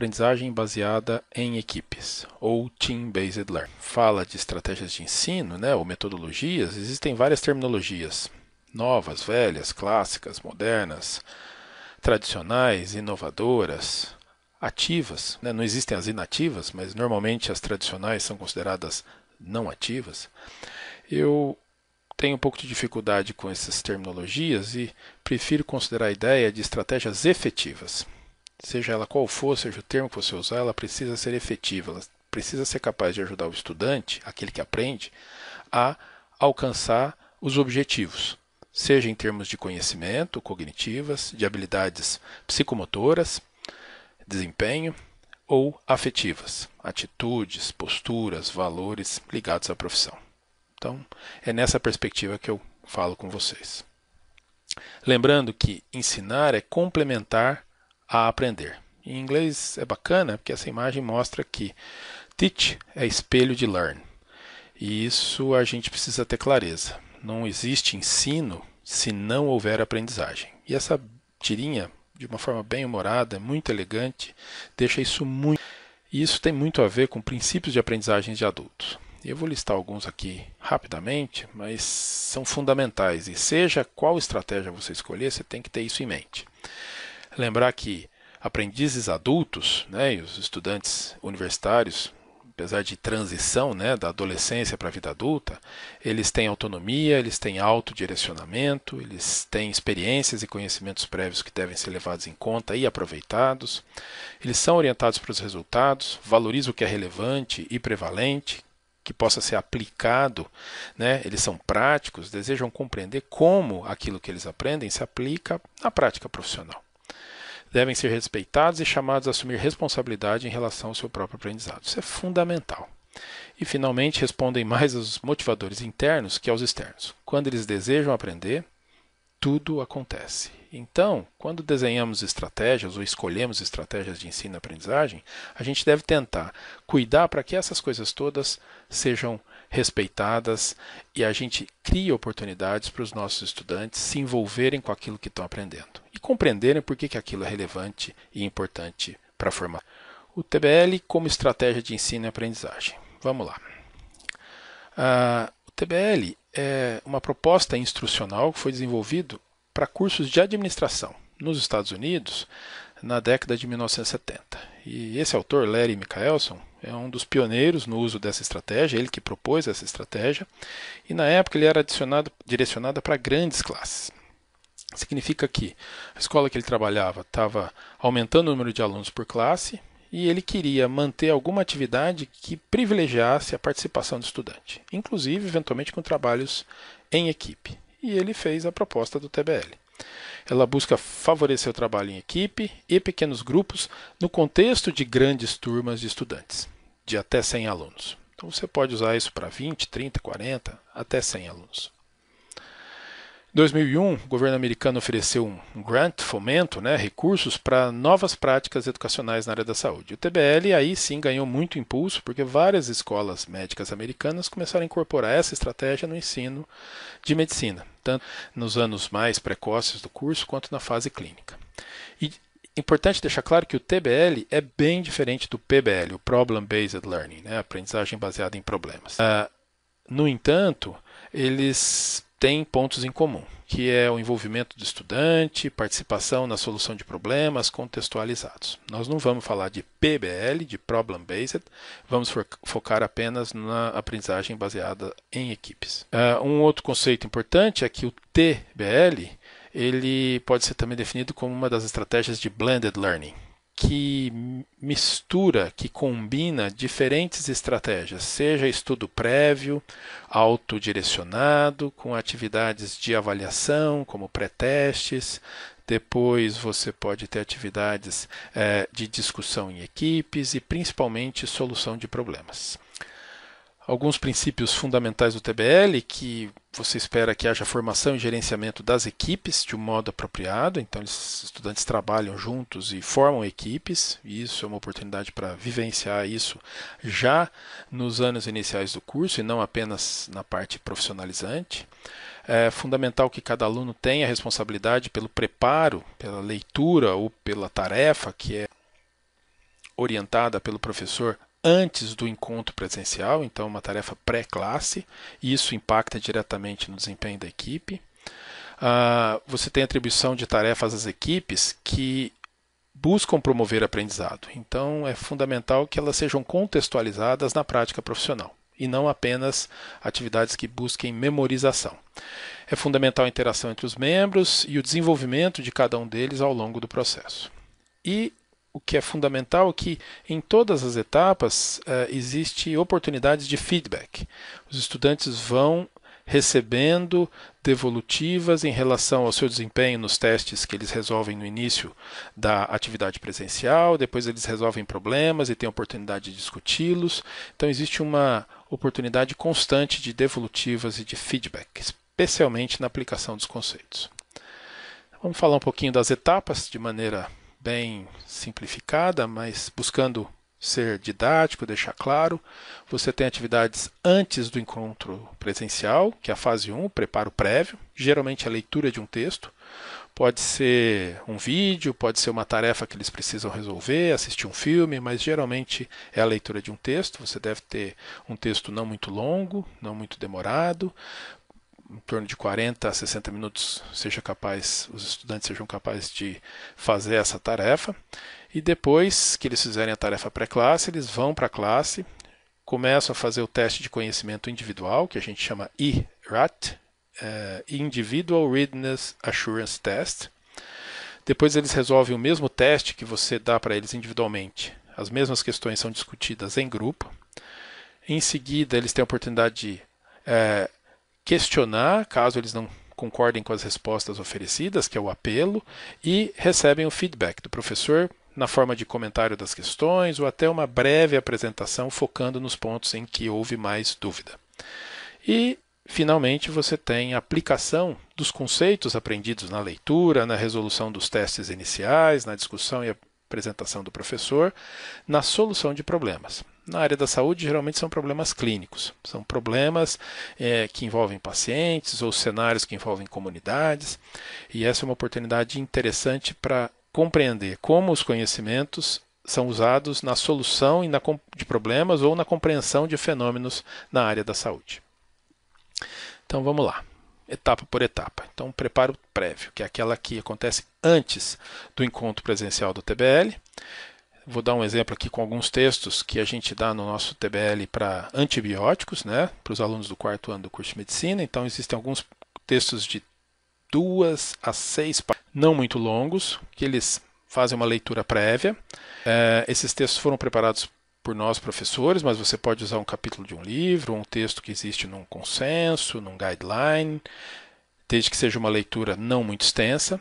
aprendizagem baseada em equipes, ou Team-Based Learning. Fala de estratégias de ensino, ou metodologias, existem várias terminologias, novas, velhas, clássicas, modernas, tradicionais, inovadoras, ativas. Não existem as inativas, mas normalmente as tradicionais são consideradas não ativas. Eu tenho um pouco de dificuldade com essas terminologias e prefiro considerar a ideia de estratégias efetivas. Seja ela qual for, seja o termo que você usar, ela precisa ser efetiva, ela precisa ser capaz de ajudar o estudante, aquele que aprende, a alcançar os objetivos, seja em termos de conhecimento, cognitivas, de habilidades psicomotoras, desempenho ou afetivas, atitudes, posturas, valores ligados à profissão. Então, é nessa perspectiva que eu falo com vocês. Lembrando que ensinar é complementar a aprender. Em inglês é bacana porque essa imagem mostra que teach é espelho de learn. E isso a gente precisa ter clareza. Não existe ensino se não houver aprendizagem. E essa tirinha, de uma forma bem humorada, muito elegante, deixa isso muito... E isso tem muito a ver com princípios de aprendizagem de adultos. Eu vou listar alguns aqui rapidamente, mas são fundamentais. E seja qual estratégia você escolher, você tem que ter isso em mente. Lembrar que aprendizes adultos, e os estudantes universitários, apesar de transição, da adolescência para a vida adulta, eles têm autonomia, eles têm autodirecionamento, eles têm experiências e conhecimentos prévios que devem ser levados em conta e aproveitados. Eles são orientados para os resultados, valorizam o que é relevante e prevalente, que possa ser aplicado, eles são práticos, desejam compreender como aquilo que eles aprendem se aplica na prática profissional. Devem ser respeitados e chamados a assumir responsabilidade em relação ao seu próprio aprendizado. Isso é fundamental. E, finalmente, respondem mais aos motivadores internos que aos externos. Quando eles desejam aprender, tudo acontece. Então, quando desenhamos estratégias ou escolhemos estratégias de ensino e aprendizagem, a gente deve tentar cuidar para que essas coisas todas sejam respeitadas e a gente crie oportunidades para os nossos estudantes se envolverem com aquilo que estão aprendendo e compreenderem por que aquilo é relevante e importante para a formação. O TBL como estratégia de ensino e aprendizagem. Vamos lá. O TBL é uma proposta instrucional que foi desenvolvido para cursos de administração nos Estados Unidos na década de 1970. E esse autor, Larry Michelson, é um dos pioneiros no uso dessa estratégia, ele que propôs essa estratégia, e na época ele era direcionada para grandes classes. Significa que a escola que ele trabalhava estava aumentando o número de alunos por classe e ele queria manter alguma atividade que privilegiasse a participação do estudante, inclusive, eventualmente, com trabalhos em equipe. E ele fez a proposta do TBL. Ela busca favorecer o trabalho em equipe e pequenos grupos no contexto de grandes turmas de estudantes, de até 100 alunos. Então você pode usar isso para 20, 30, 40, até 100 alunos. Em 2001, o governo americano ofereceu um grant, fomento, recursos para novas práticas educacionais na área da saúde. O TBL aí sim ganhou muito impulso, porque várias escolas médicas americanas começaram a incorporar essa estratégia no ensino de medicina, tanto nos anos mais precoces do curso quanto na fase clínica. E é importante deixar claro que o TBL é bem diferente do PBL, o Problem Based Learning, aprendizagem baseada em problemas. No entanto, eles têm pontos em comum, que é o envolvimento do estudante, participação na solução de problemas contextualizados. Nós não vamos falar de PBL, de Problem Based, vamos focar apenas na aprendizagem baseada em equipes. Um outro conceito importante é que o TBL ele pode ser também definido como uma das estratégias de Blended Learning, que mistura, que combina diferentes estratégias, seja estudo prévio, autodirecionado, com atividades de avaliação, como pré-testes. Depois você pode ter atividades de discussão em equipes e principalmente solução de problemas. Alguns princípios fundamentais do TBL, que você espera que haja formação e gerenciamento das equipes de um modo apropriado, então os estudantes trabalham juntos e formam equipes, e isso é uma oportunidade para vivenciar isso já nos anos iniciais do curso e não apenas na parte profissionalizante. É fundamental que cada aluno tenha responsabilidade pelo preparo, pela leitura ou pela tarefa que é orientada pelo professor antes do encontro presencial, então uma tarefa pré-classe, e isso impacta diretamente no desempenho da equipe. Você tem atribuição de tarefas às equipes que buscam promover aprendizado. Então, é fundamental que elas sejam contextualizadas na prática profissional e não apenas atividades que busquem memorização. É fundamental a interação entre os membros e o desenvolvimento de cada um deles ao longo do processo. E o que é fundamental é que em todas as etapas existe oportunidades de feedback. Os estudantes vão recebendo devolutivas em relação ao seu desempenho nos testes que eles resolvem no início da atividade presencial, depois eles resolvem problemas e têm a oportunidade de discuti-los. Então existe uma oportunidade constante de devolutivas e de feedback, especialmente na aplicação dos conceitos. Vamos falar um pouquinho das etapas de maneira bem simplificada, mas buscando ser didático, deixar claro. Você tem atividades antes do encontro presencial, que é a fase 1, preparo prévio, geralmente a leitura de um texto. Pode ser um vídeo, pode ser uma tarefa que eles precisam resolver, assistir um filme, mas geralmente é a leitura de um texto. Você deve ter um texto não muito longo, não muito demorado, em torno de 40 a 60 minutos os estudantes sejam capazes de fazer essa tarefa. E depois que eles fizerem a tarefa pré-classe, eles vão para a classe, começam a fazer o teste de conhecimento individual, que a gente chama IRAT, Individual Readiness Assurance Test. Depois eles resolvem o mesmo teste que você dá para eles individualmente. As mesmas questões são discutidas em grupo. Em seguida, eles têm a oportunidade de questionar, caso eles não concordem com as respostas oferecidas, que é o apelo, e recebem o feedback do professor na forma de comentário das questões ou até uma breve apresentação focando nos pontos em que houve mais dúvida. E, finalmente, você tem a aplicação dos conceitos aprendidos na leitura, na resolução dos testes iniciais, na discussão e apresentação do professor, na solução de problemas. Na área da saúde, geralmente são problemas clínicos. São problemas que envolvem pacientes ou cenários que envolvem comunidades. E essa é uma oportunidade interessante para compreender como os conhecimentos são usados na solução de problemas ou na compreensão de fenômenos na área da saúde. Então vamos lá, etapa por etapa. Então, preparo prévio, que é aquela que acontece antes do encontro presencial do TBL. Vou dar um exemplo aqui com alguns textos que a gente dá no nosso TBL para antibióticos, né, para os alunos do 4º ano do curso de medicina. Então, existem alguns textos de 2 a 6 páginas, não muito longos, que eles fazem uma leitura prévia. Esses textos foram preparados por nós, professores, mas você pode usar um capítulo de um livro, ou um texto que existe num consenso, num guideline, desde que seja uma leitura não muito extensa.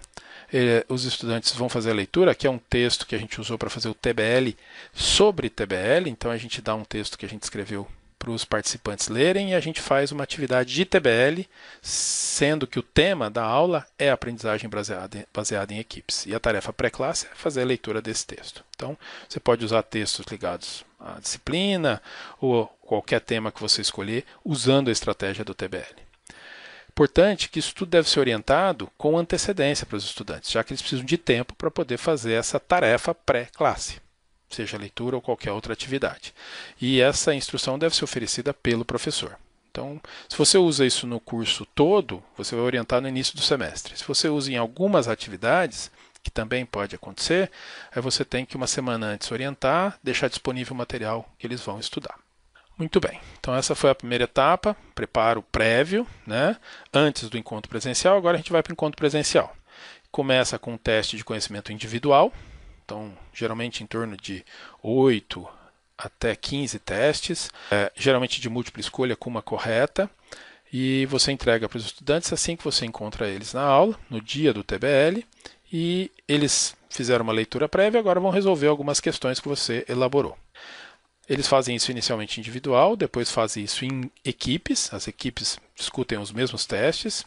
Os estudantes vão fazer a leitura, que é um texto que a gente usou para fazer o TBL sobre TBL, então a gente dá um texto que a gente escreveu para os participantes lerem e a gente faz uma atividade de TBL, sendo que o tema da aula é a aprendizagem baseada em equipes. E a tarefa pré-classe é fazer a leitura desse texto. Então, você pode usar textos ligados à disciplina ou qualquer tema que você escolher, usando a estratégia do TBL. Importante que isso tudo deve ser orientado com antecedência para os estudantes, já que eles precisam de tempo para poder fazer essa tarefa pré-classe, seja leitura ou qualquer outra atividade. E essa instrução deve ser oferecida pelo professor. Então, se você usa isso no curso todo, você vai orientar no início do semestre. Se você usa em algumas atividades, que também pode acontecer, aí você tem que uma semana antes orientar, deixar disponível o material que eles vão estudar. Muito bem, então essa foi a primeira etapa, preparo prévio, né, antes do encontro presencial. Agora a gente vai para o encontro presencial. Começa com um teste de conhecimento individual, então geralmente em torno de 8 até 15 testes, geralmente de múltipla escolha com uma correta, e você entrega para os estudantes assim que você encontra eles na aula, no dia do TBL, e eles fizeram uma leitura prévia, agora vão resolver algumas questões que você elaborou. Eles fazem isso inicialmente individual, depois fazem isso em equipes, as equipes discutem os mesmos testes,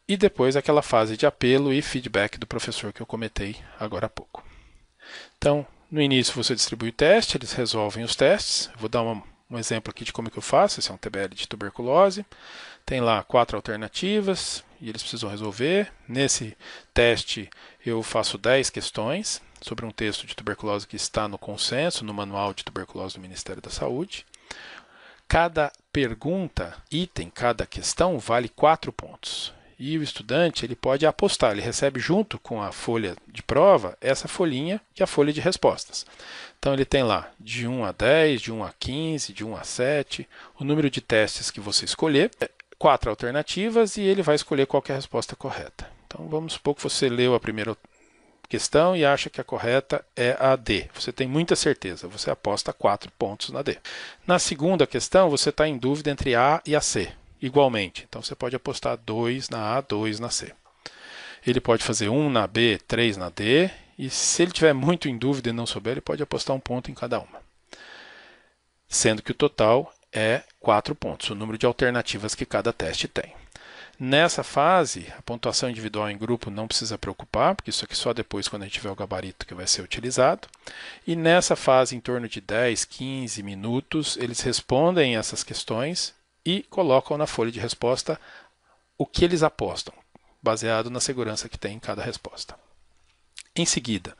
e depois aquela fase de apelo e feedback do professor que eu comentei agora há pouco. Então, no início você distribui o teste, eles resolvem os testes. Vou dar um exemplo aqui de como que eu faço. Esse é um TBL de tuberculose. Tem lá 4 alternativas e eles precisam resolver. Nesse teste eu faço 10 questões sobre um texto de tuberculose que está no consenso, no Manual de Tuberculose do Ministério da Saúde. Cada pergunta, item, cada questão vale 4 pontos. E o estudante ele pode apostar, ele recebe junto com a folha de prova essa folhinha que é a folha de respostas. Então ele tem lá de 1 a 10, de 1 a 15, de 1 a 7, o número de testes que você escolher, 4 alternativas e ele vai escolher qual que é a resposta correta. Então vamos supor que você leu a primeira questão e acha que a correta é a D. Você tem muita certeza, você aposta 4 pontos na D. Na segunda questão, você está em dúvida entre A e a C, igualmente. Então você pode apostar 2 na A, 2 na C. Ele pode fazer 1 na B, 3 na D, e se ele tiver muito em dúvida e não souber, ele pode apostar 1 ponto em cada uma. Sendo que o total é 4 pontos, o número de alternativas que cada teste tem. Nessa fase, a pontuação individual em grupo não precisa preocupar, porque isso aqui só depois, quando a gente tiver o gabarito, que vai ser utilizado. E nessa fase, em torno de 10, 15 minutos, eles respondem essas questões e colocam na folha de resposta o que eles apostam, baseado na segurança que tem em cada resposta. Em seguida,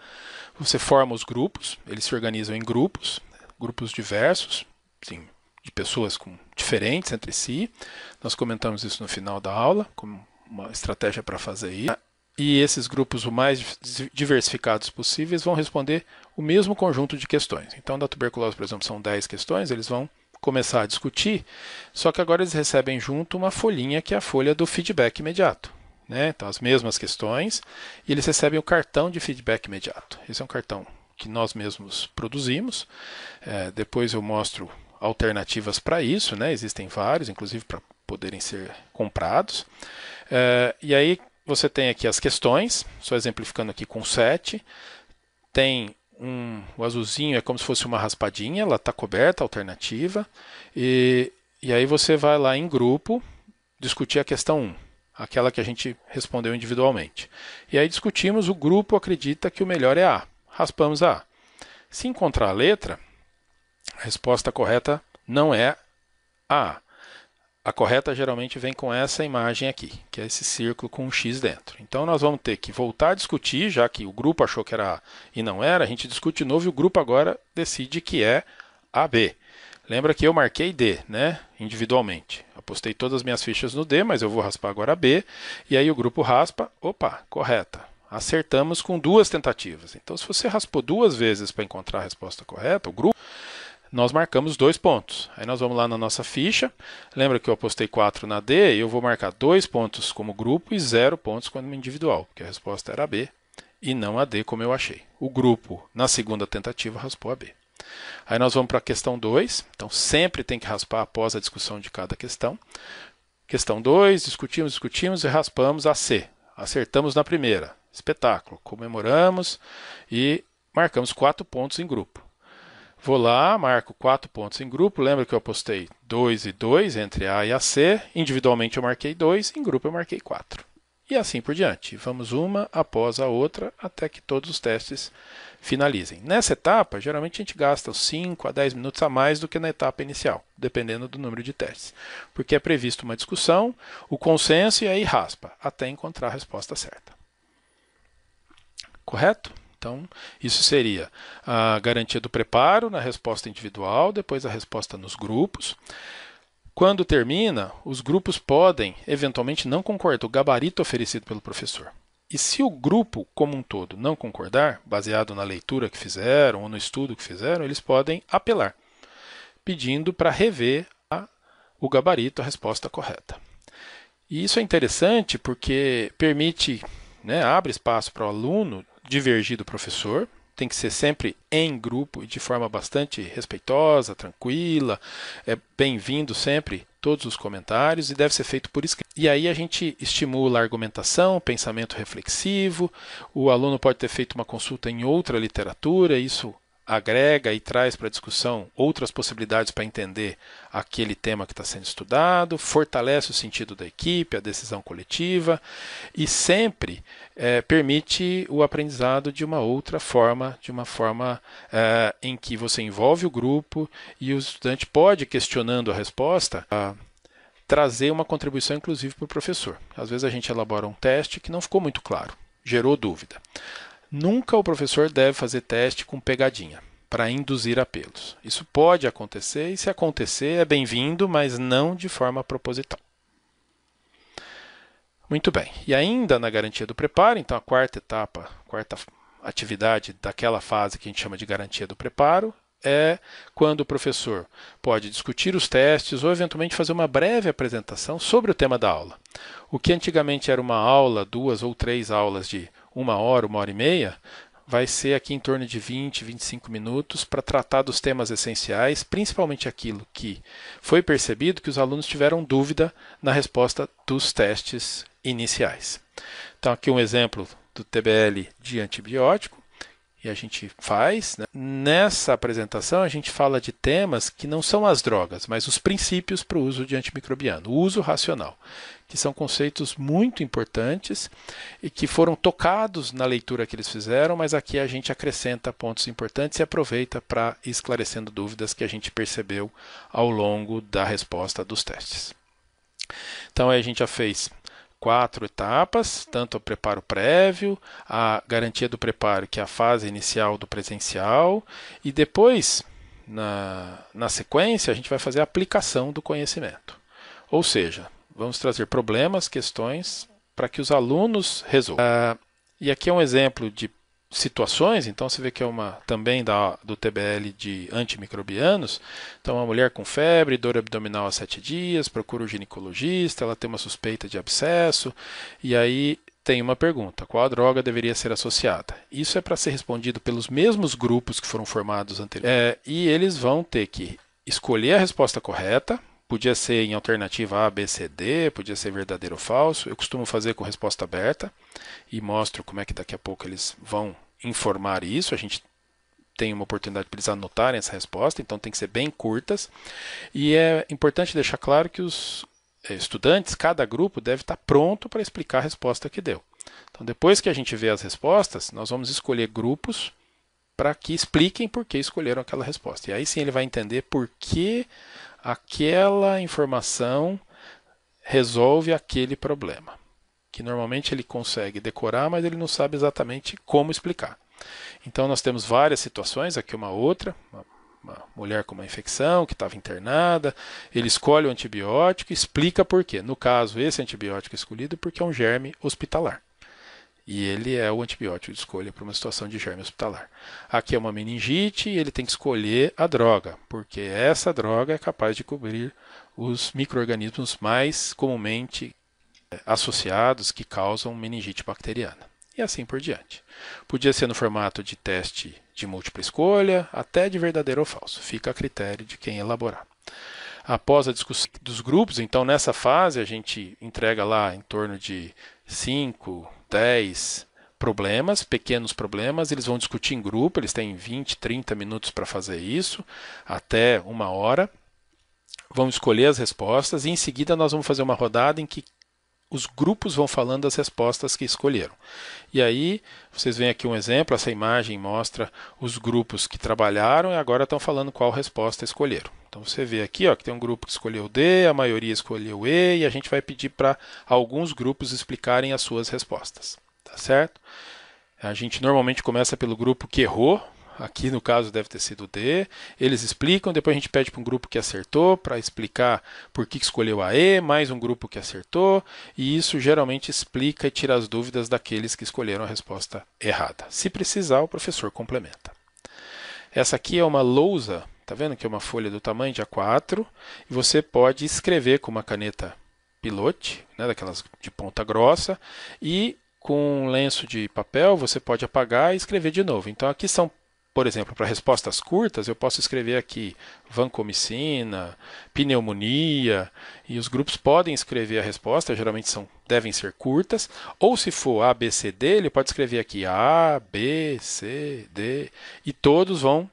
você forma os grupos, eles se organizam em grupos diversos, sim, de pessoas diferentes entre si. Nós comentamos isso no final da aula, como uma estratégia para fazer isso. E esses grupos, o mais diversificados possíveis, vão responder o mesmo conjunto de questões. Então, da tuberculose, por exemplo, são 10 questões, eles vão começar a discutir, só que agora eles recebem junto uma folhinha que é a folha do feedback imediato. Então, as mesmas questões, e eles recebem o cartão de feedback imediato. Esse é um cartão que nós mesmos produzimos. Depois eu mostro alternativas para isso, existem vários, inclusive para poderem ser comprados. E aí você tem aqui as questões, só exemplificando aqui com 7. Tem o azulzinho é como se fosse uma raspadinha, ela está coberta, alternativa. E aí você vai lá em grupo discutir a questão 1. Aquela que a gente respondeu individualmente. E aí discutimos, o grupo acredita que o melhor é A. Raspamos A. Se encontrar a letra, a resposta correta não é A. A correta geralmente vem com essa imagem aqui, que é esse círculo com um X dentro. Então nós vamos ter que voltar a discutir, já que o grupo achou que era A e não era, a gente discute de novo e o grupo agora decide que é AB. Lembra que eu marquei D, individualmente. Apostei todas as minhas fichas no D, mas eu vou raspar agora B. E aí o grupo raspa, opa, correta. Acertamos com 2 tentativas. Então, se você raspou 2 vezes para encontrar a resposta correta, o grupo, nós marcamos 2 pontos. Aí nós vamos lá na nossa ficha. Lembra que eu apostei 4 na D e eu vou marcar 2 pontos como grupo e 0 pontos como individual, porque a resposta era B e não a D, como eu achei. O grupo, na segunda tentativa, raspou a B. Aí nós vamos para a questão 2, então sempre tem que raspar após a discussão de cada questão. Questão 2, discutimos e raspamos a C. Acertamos na primeira, espetáculo, comemoramos e marcamos 4 pontos em grupo. Vou lá, marco 4 pontos em grupo, lembra que eu apostei 2 e 2 entre A e a C, individualmente eu marquei 2, em grupo eu marquei 4. E assim por diante, vamos uma após a outra até que todos os testes finalizem. Nessa etapa, geralmente a gente gasta os 5 a 10 minutos a mais do que na etapa inicial, dependendo do número de testes. Porque é previsto uma discussão, o consenso e aí raspa, até encontrar a resposta certa. Correto? Então, isso seria a garantia do preparo na resposta individual, depois a resposta nos grupos. Quando termina, os grupos podem, eventualmente, não concordar, o gabarito oferecido pelo professor. E se o grupo como um todo não concordar, baseado na leitura que fizeram ou no estudo que fizeram, eles podem apelar, pedindo para rever o gabarito, a resposta correta. E isso é interessante porque permite, abre espaço para o aluno divergir do professor, tem que ser sempre em grupo e de forma bastante respeitosa, tranquila, é bem-vindo sempre todos os comentários e deve ser feito por escrito. E aí a gente estimula a argumentação, pensamento reflexivo, o aluno pode ter feito uma consulta em outra literatura, isso agrega e traz para a discussão outras possibilidades para entender aquele tema que está sendo estudado, fortalece o sentido da equipe, a decisão coletiva e sempre permite o aprendizado de uma outra forma, de uma forma em que você envolve o grupo e o estudante pode, questionando a resposta, trazer uma contribuição inclusive para o professor. Às vezes a gente elabora um teste que não ficou muito claro, gerou dúvida. Nunca o professor deve fazer teste com pegadinha para induzir apelos. Isso pode acontecer e, se acontecer, é bem-vindo, mas não de forma proposital. Muito bem. E ainda na garantia do preparo, então a quarta etapa, quarta atividade daquela fase que a gente chama de garantia do preparo, é quando o professor pode discutir os testes ou eventualmente fazer uma breve apresentação sobre o tema da aula. O que antigamente era uma aula, 2 ou 3 aulas de 1 hora e meia, vai ser aqui em torno de 20, 25 minutos para tratar dos temas essenciais, principalmente aquilo que foi percebido que os alunos tiveram dúvida na resposta dos testes iniciais. Então aqui um exemplo do TBL de antibiótico, e a gente faz, né? Nessa apresentação a gente fala de temas que não são as drogas, mas os princípios para o uso de antimicrobiano, o uso racional, que são conceitos muito importantes e que foram tocados na leitura que eles fizeram, mas aqui a gente acrescenta pontos importantes e aproveita para ir esclarecendo dúvidas que a gente percebeu ao longo da resposta dos testes. Então aí a gente já fez 4 etapas, tanto o preparo prévio, a garantia do preparo, que é a fase inicial do presencial, e depois, na sequência, a gente vai fazer a aplicação do conhecimento. Ou seja, vamos trazer problemas, questões, para que os alunos resolvam. E aqui é um exemplo de situações, então você vê que é uma também do TBL de antimicrobianos. Então, uma mulher com febre, dor abdominal há 7 dias, procura o ginecologista, ela tem uma suspeita de abscesso, e aí tem uma pergunta: qual a droga deveria ser associada? Isso é para ser respondido pelos mesmos grupos que foram formados anteriormente, e eles vão ter que escolher a resposta correta. Podia ser em alternativa A, B, C, D, podia ser verdadeiro ou falso. Eu costumo fazer com resposta aberta e mostro como é que daqui a pouco eles vão informar isso. A gente tem uma oportunidade para eles anotarem essa resposta, então tem que ser bem curtas. E é importante deixar claro que os estudantes, cada grupo, deve estar pronto para explicar a resposta que deu. Então, depois que a gente vê as respostas, nós vamos escolher grupos para que expliquem por que escolheram aquela resposta. E aí sim ele vai entender por que aquela informação resolve aquele problema, que normalmente ele consegue decorar, mas ele não sabe exatamente como explicar. Então nós temos várias situações, aqui uma outra, uma mulher com uma infecção que estava internada, ele escolhe o antibiótico e explica por quê. No caso, esse antibiótico escolhido porque é um germe hospitalar. E ele é o antibiótico de escolha para uma situação de germe hospitalar. Aqui é uma meningite e ele tem que escolher a droga, porque essa droga é capaz de cobrir os micro-organismos mais comumente associados que causam meningite bacteriana. E assim por diante. Podia ser no formato de teste de múltipla escolha, até de verdadeiro ou falso. Fica a critério de quem elaborar. Após a discussão dos grupos, então nessa fase a gente entrega lá em torno de 5, 10 problemas, pequenos problemas, eles vão discutir em grupo, eles têm 20, 30 minutos para fazer isso, até 1 hora. Vão escolher as respostas e em seguida nós vamos fazer uma rodada em que os grupos vão falando as respostas que escolheram. E aí, vocês veem aqui um exemplo, essa imagem mostra os grupos que trabalharam e agora estão falando qual resposta escolheram. Então você vê aqui ó, que tem um grupo que escolheu D, a maioria escolheu E, e a gente vai pedir para alguns grupos explicarem as suas respostas. Tá certo? A gente normalmente começa pelo grupo que errou. Aqui no caso deve ter sido D. Eles explicam, depois a gente pede para um grupo que acertou para explicar por que escolheu a E, mais um grupo que acertou, e isso geralmente explica e tira as dúvidas daqueles que escolheram a resposta errada. Se precisar, o professor complementa. Essa aqui é uma lousa, tá vendo que é uma folha do tamanho de A4, e você pode escrever com uma caneta pilote, né, daquelas de ponta grossa, e com um lenço de papel você pode apagar e escrever de novo. Então aqui são, por exemplo, para respostas curtas, eu posso escrever aqui vancomicina, pneumonia, e os grupos podem escrever a resposta, geralmente devem ser curtas, ou se for A, B, C, D, ele pode escrever aqui A, B, C, D, e todos vão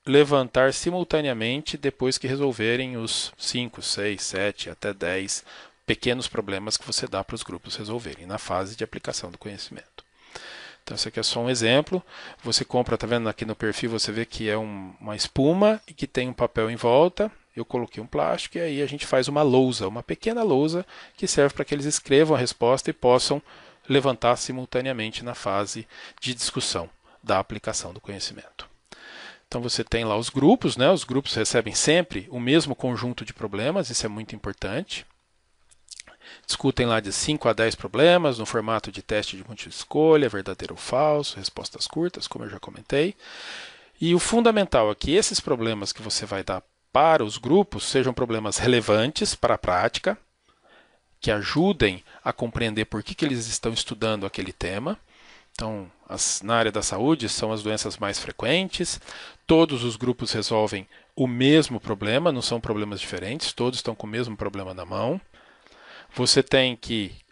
levantar simultaneamente depois que resolverem os 5, 6, 7, até 10 pequenos problemas que você dá para os grupos resolverem na fase de aplicação do conhecimento. Então, esse aqui é só um exemplo. Você compra, tá vendo aqui no perfil, você vê que é uma espuma e que tem um papel em volta. Eu coloquei um plástico e aí a gente faz uma lousa, uma pequena lousa que serve para que eles escrevam a resposta e possam levantar simultaneamente na fase de discussão da aplicação do conhecimento. Então você tem lá os grupos, né? Os grupos recebem sempre o mesmo conjunto de problemas, isso é muito importante. Discutem lá de 5 a 10 problemas no formato de teste de múltipla escolha, verdadeiro ou falso, respostas curtas, como eu já comentei. E o fundamental é que esses problemas que você vai dar para os grupos sejam problemas relevantes para a prática, que ajudem a compreender por que eles estão estudando aquele tema. Então, na área da saúde são as doenças mais frequentes, todos os grupos resolvem o mesmo problema, não são problemas diferentes, todos estão com o mesmo problema na mão.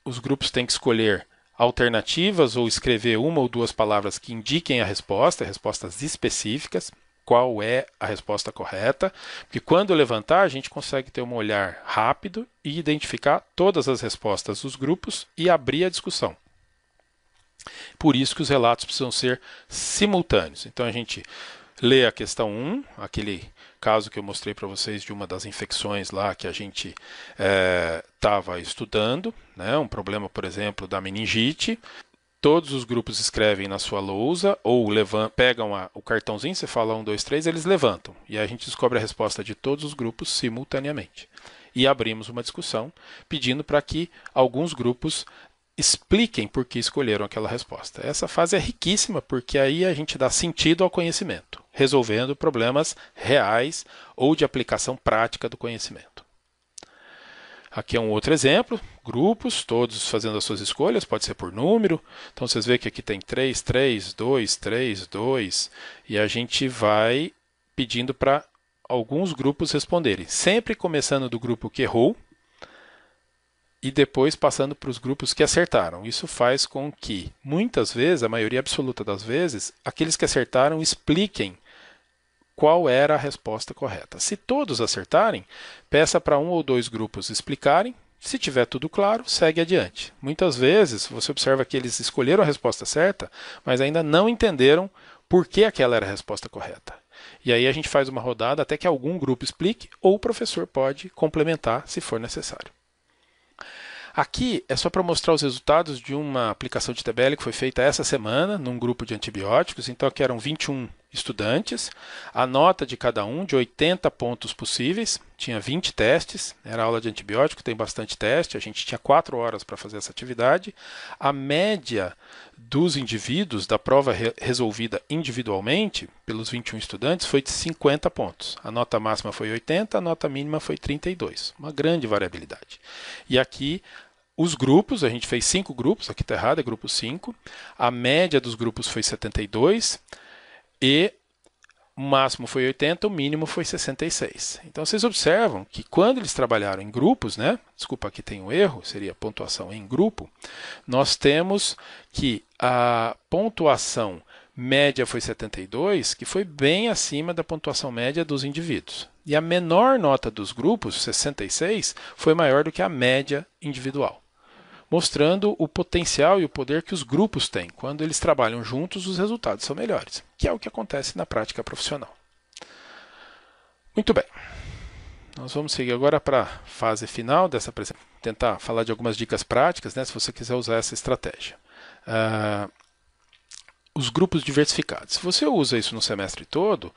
Os grupos têm que escolher alternativas ou escrever uma ou duas palavras que indiquem a resposta, respostas específicas, qual é a resposta correta, porque quando levantar a gente consegue ter um olhar rápido e identificar todas as respostas dos grupos e abrir a discussão. Por isso que os relatos precisam ser simultâneos. Então a gente lê a questão 1, aquele caso que eu mostrei para vocês de uma das infecções lá que a gente estava estudando, né? Um problema, por exemplo, da meningite. Todos os grupos escrevem na sua lousa ou pegam o cartãozinho, você fala 1, 2, 3, eles levantam. E aí a gente descobre a resposta de todos os grupos simultaneamente. E abrimos uma discussão pedindo para que alguns grupos expliquem por que escolheram aquela resposta. Essa fase é riquíssima porque aí a gente dá sentido ao conhecimento, resolvendo problemas reais ou de aplicação prática do conhecimento. Aqui é um outro exemplo, grupos, todos fazendo as suas escolhas, pode ser por número. Então vocês veem que aqui tem 3, 3, 2, 3, 2, e a gente vai pedindo para alguns grupos responderem, sempre começando do grupo que errou, e depois passando para os grupos que acertaram. Isso faz com que, muitas vezes, a maioria absoluta das vezes, aqueles que acertaram expliquem qual era a resposta correta. Se todos acertarem, peça para um ou dois grupos explicarem. Se tiver tudo claro, segue adiante. Muitas vezes, você observa que eles escolheram a resposta certa, mas ainda não entenderam por que aquela era a resposta correta. E aí a gente faz uma rodada até que algum grupo explique, ou o professor pode complementar se for necessário. Aqui é só para mostrar os resultados de uma aplicação de TBL que foi feita essa semana num grupo de antibióticos. Então aqui eram 21 estudantes, a nota de cada um de 80 pontos possíveis, tinha 20 testes, era aula de antibiótico, tem bastante teste, a gente tinha 4 horas para fazer essa atividade. A média dos indivíduos da prova resolvida individualmente pelos 21 estudantes foi de 50 pontos. A nota máxima foi 80, a nota mínima foi 32, uma grande variabilidade. E aqui os grupos, a gente fez 5 grupos, aqui está errado, é grupo 5. A média dos grupos foi 72 e o máximo foi 80, o mínimo foi 66. Então vocês observam que quando eles trabalharam em grupos, né? Desculpa, aqui tem um erro, seria a pontuação em grupo. Nós temos que a pontuação média foi 72, que foi bem acima da pontuação média dos indivíduos. E a menor nota dos grupos, 66, foi maior do que a média individual, mostrando o potencial e o poder que os grupos têm. Quando eles trabalham juntos, os resultados são melhores, que é o que acontece na prática profissional. Muito bem. Nós vamos seguir agora para a fase final dessa apresentação, tentar falar de algumas dicas práticas, né, se você quiser usar essa estratégia. Os grupos diversificados. Se você usa isso no semestre todo,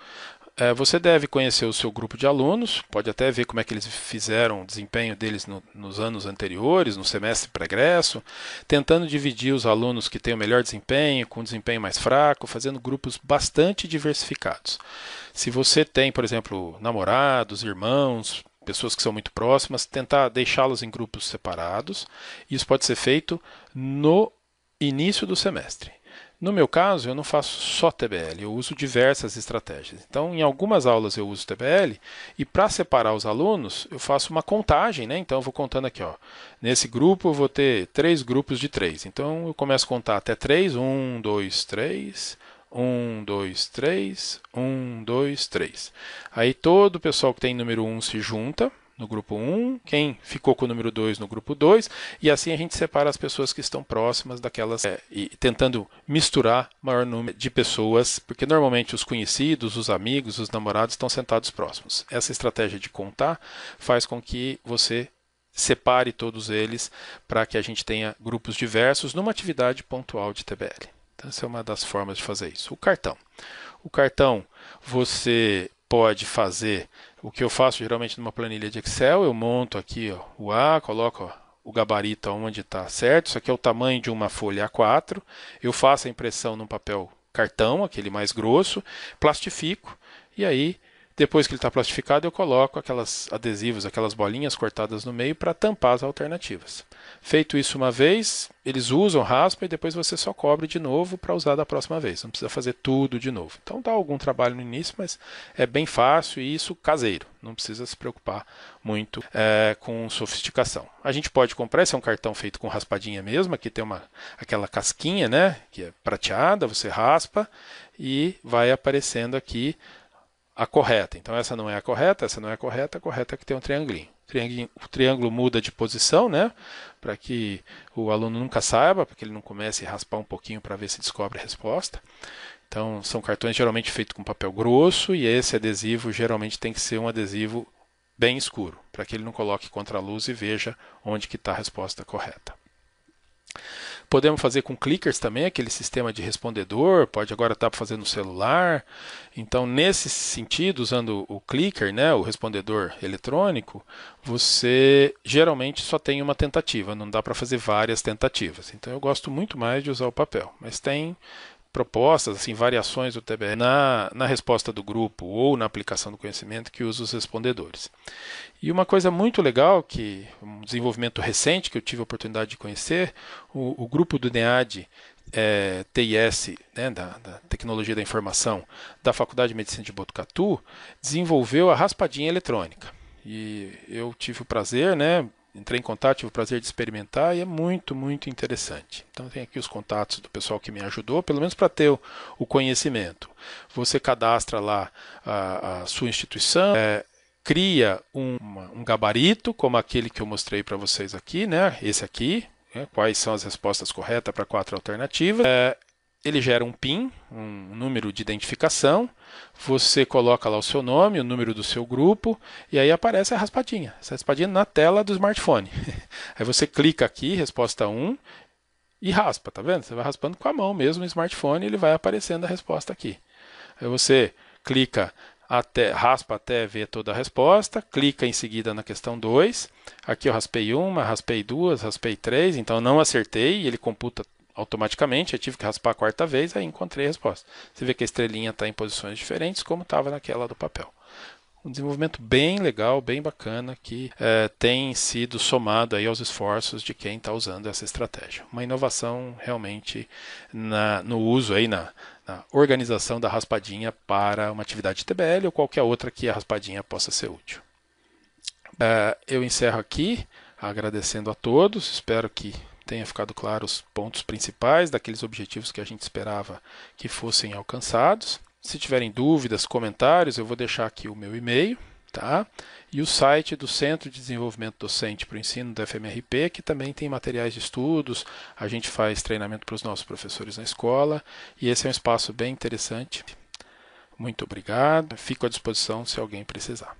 você deve conhecer o seu grupo de alunos, pode até ver como é que eles fizeram o desempenho deles nos anos anteriores, no semestre pregresso, tentando dividir os alunos que têm o melhor desempenho com o desempenho mais fraco, fazendo grupos bastante diversificados. Se você tem, por exemplo, namorados, irmãos, pessoas que são muito próximas, tentar deixá-los em grupos separados. Isso pode ser feito no início do semestre. No meu caso, eu não faço só TBL, eu uso diversas estratégias. Então, em algumas aulas eu uso TBL e para separar os alunos, eu faço uma contagem, né? Então, eu vou contando aqui, ó. Nesse grupo eu vou ter 3 grupos de 3. Então, eu começo a contar até 3. 1, 2, 3. 1, 2, 3. 1, 2, 3. Aí todo o pessoal que tem número 1 se junta no grupo 1, quem ficou com o número 2 no grupo 2, e assim a gente separa as pessoas que estão próximas daquelas, e tentando misturar o maior número de pessoas, porque normalmente os conhecidos, os amigos, os namorados estão sentados próximos. Essa estratégia de contar faz com que você separe todos eles para que a gente tenha grupos diversos numa atividade pontual de TBL. Então, essa é uma das formas de fazer isso. O cartão. O cartão você pode fazer o que eu faço geralmente numa planilha de Excel. Eu monto aqui o A, coloco o gabarito onde está certo. Isso aqui é o tamanho de uma folha A4. Eu faço a impressão num papel cartão, aquele mais grosso, plastifico e aí depois que ele está plastificado, eu coloco aquelas adesivos, aquelas bolinhas cortadas no meio para tampar as alternativas. Feito isso uma vez, eles usam, raspa e depois você só cobre de novo para usar da próxima vez. Não precisa fazer tudo de novo. Então dá algum trabalho no início, mas é bem fácil e isso caseiro. Não precisa se preocupar muito com sofisticação. A gente pode comprar, esse é um cartão feito com raspadinha mesmo. Aqui tem aquela casquinha, né, que é prateada, você raspa e vai aparecendo aqui a correta. Então essa não é a correta, essa não é a correta é que tem um triangulinho. O triângulo muda de posição, né? Para que o aluno nunca saiba, para que ele não comece a raspar um pouquinho para ver se descobre a resposta. Então são cartões geralmente feitos com papel grosso e esse adesivo geralmente tem que ser um adesivo bem escuro, para que ele não coloque contra a luz e veja onde que está a resposta correta. Podemos fazer com clickers também, aquele sistema de respondedor, pode agora estar para fazer no celular. Então, nesse sentido, usando o clicker, né, o respondedor eletrônico, você geralmente só tem uma tentativa, não dá para fazer várias tentativas. Então, eu gosto muito mais de usar o papel, mas tem propostas, assim, variações do TBL na resposta do grupo ou na aplicação do conhecimento que usa os respondedores. E uma coisa muito legal, que um desenvolvimento recente que eu tive a oportunidade de conhecer, o grupo do NEAD TIS, né, da Tecnologia da Informação, da Faculdade de Medicina de Botucatu, desenvolveu a raspadinha eletrônica. E eu tive o prazer, né, entrei em contato, tive o prazer de experimentar e é muito, muito interessante. Então tem aqui os contatos do pessoal que me ajudou, pelo menos para ter o conhecimento. Você cadastra lá a sua instituição, cria um gabarito, como aquele que eu mostrei para vocês aqui, né? Esse aqui, né? Quais são as respostas corretas para 4 alternativas. Ele gera um PIN, um número de identificação, você coloca lá o seu nome, o número do seu grupo, e aí aparece a raspadinha. Essa raspadinha na tela do smartphone. Aí você clica aqui, resposta 1, e raspa, tá vendo? Você vai raspando com a mão mesmo no smartphone e ele vai aparecendo a resposta aqui. Aí você clica, raspa até ver toda a resposta, clica em seguida na questão 2. Aqui eu raspei uma, raspei duas, raspei 3, então não acertei, ele computa automaticamente, eu tive que raspar a 4ª vez, aí encontrei a resposta. Você vê que a estrelinha está em posições diferentes, como estava naquela do papel. Um desenvolvimento bem legal, bem bacana, que tem sido somado aí aos esforços de quem está usando essa estratégia. Uma inovação realmente no uso, aí, na organização da raspadinha para uma atividade de TBL ou qualquer outra que a raspadinha possa ser útil. Eu encerro aqui, agradecendo a todos, espero que tenha ficado claro os pontos principais daqueles objetivos que a gente esperava que fossem alcançados. Se tiverem dúvidas, comentários, eu vou deixar aqui o meu e-mail, tá? E o site do Centro de Desenvolvimento Docente para o Ensino da FMRP, que também tem materiais de estudos, a gente faz treinamento para os nossos professores na escola, e esse é um espaço bem interessante. Muito obrigado, fico à disposição se alguém precisar.